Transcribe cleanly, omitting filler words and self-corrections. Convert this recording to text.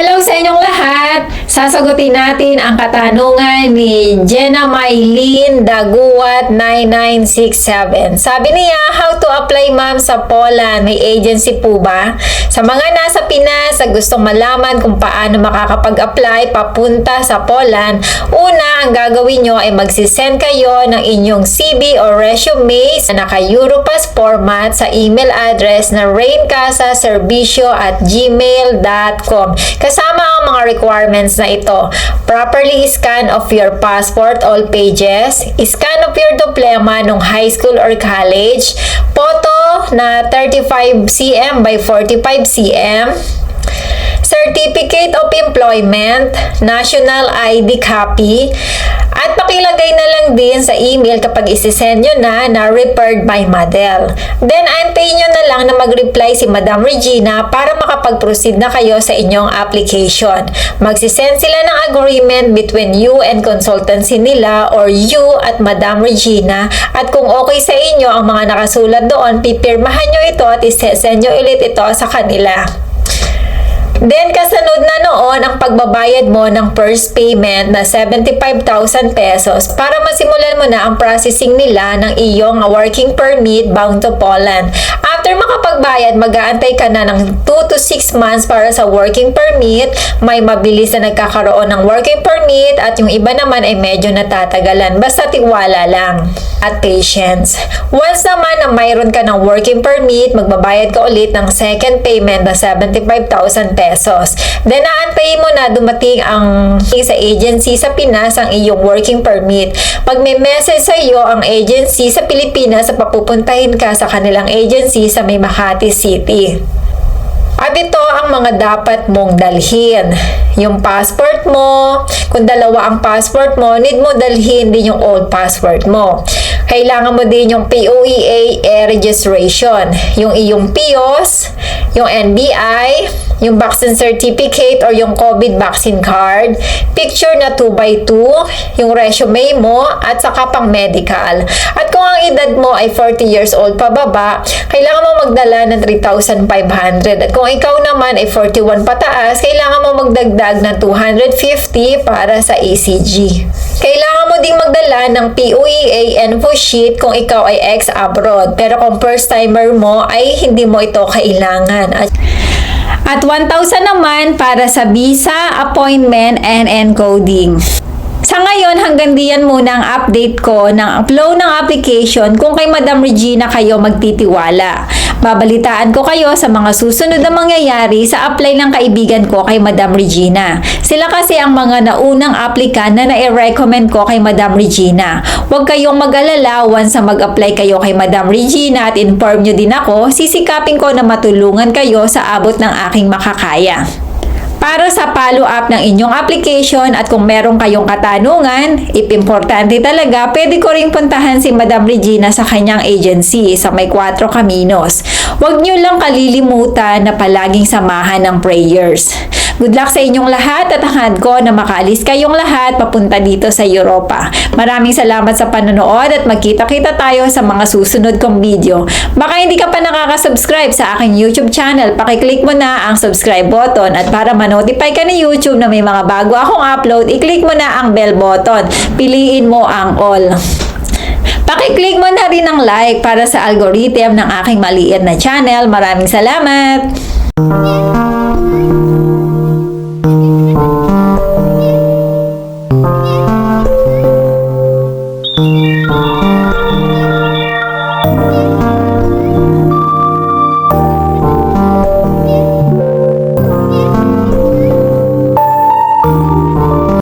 Hello sa inyong lahat! Sasagutin natin ang katanungan ni Jenna Maylene Daguat 9967. Sabi niya, how to apply ma'am sa Poland? May agency po ba? Sa mga nasa Pinas na gustong malaman kung paano makakapag-apply papunta sa Poland, una ang gagawin nyo ay magsisend kayo ng inyong CV o resume na naka-Europass format sa email address na raincasaservicio@gmail.com. Kasama ang mga requirements na ito. Properly scan of your passport, all pages, scan of your diploma nung high school or college, photo na 35 cm by 45 cm, Certificate of Employment, National ID copy, at pakilagay na lang din sa email kapag isisend nyo na referred by Madel. Then, antayin nyo na lang na mag-reply si Madam Regina para makapag-proceed na kayo sa inyong application. Magsisend sila ng agreement between you and consultancy nila or you at Madam Regina. At kung okay sa inyo ang mga nakasulat doon, pipirmahan nyo ito at isesend nyo ulit ito sa kanila. Then, kasunod na noon ang pagbabayad mo ng first payment na 75,000 pesos para masimulan mo na ang processing nila ng iyong working permit bound to Poland. After makapagbayad, mag-aantay ka na ng 2 to 6 months para sa working permit. May mabilis na nagkakaroon ng working permit at yung iba naman ay medyo natatagalan. Basta tiwala lang at patience. Once naman na mayroon ka ng working permit, magbabayad ka ulit ng second payment na 75,000 pesos. Then, naantayin mo na dumating ang sa agency sa Pinas ang iyong working permit. Pag may message sa iyo ang agency sa Pilipinas, papupuntahin ka sa kanilang agency sa may Makati City. At ito ang mga dapat mong dalhin. Yung passport mo, kung dalawa ang passport mo, need mo dalhin din yung old passport mo. Kailangan mo din yung POEA registration, yung iyong PIOS, yung NBI, yung vaccine certificate or yung COVID vaccine card, picture na 2x2, yung resume mo, at saka pang medical. At kung ang edad mo ay 40 years old pababa, kailangan mo magdala ng 3,500. At kung ikaw naman ay 41 pataas, kailangan mo magdagdag ng 250 para sa ECG. Kailangan mo ding magdala ng POEA info sheet kung ikaw ay ex-abroad. Pero kung first-timer mo, ay hindi mo ito kailangan. At 1,000 naman para sa visa, appointment, and encoding. Sa ngayon, hanggang diyan muna ang update ko ng flow ng application kung kay Madam Regina kayo magtitiwala. Babalitaan ko kayo sa mga susunod na mangyayari sa apply ng kaibigan ko kay Madam Regina. Sila kasi ang mga naunang applicant na nai-recommend ko kay Madam Regina. Huwag kayong mag-alala once na mag-apply kayo kay Madam Regina at inform nyo din ako, sisikapin ko na matulungan kayo sa abot ng aking makakaya. Para sa follow-up ng inyong application at kung meron kayong katanungan, importante talaga, pwede ko ring puntahan si Madam Regina sa kanyang agency sa may 4 Caminos. Huwag nyo lang kalilimutan na palaging samahan ng prayers. Good luck sa inyong lahat at hangad ko na makaalis kayong lahat papunta dito sa Europa. Maraming salamat sa panonood at magkita-kita tayo sa mga susunod kong video. Baka hindi ka pa nakaka-subscribe sa aking YouTube channel, pakiclick mo na ang subscribe button at para ma-notify ka ni YouTube na may mga bago akong upload, i-click mo na ang bell button. Piliin mo ang all. Pakiclick mo na rin ang like para sa algorithm ng aking maliit na channel. Maraming salamat!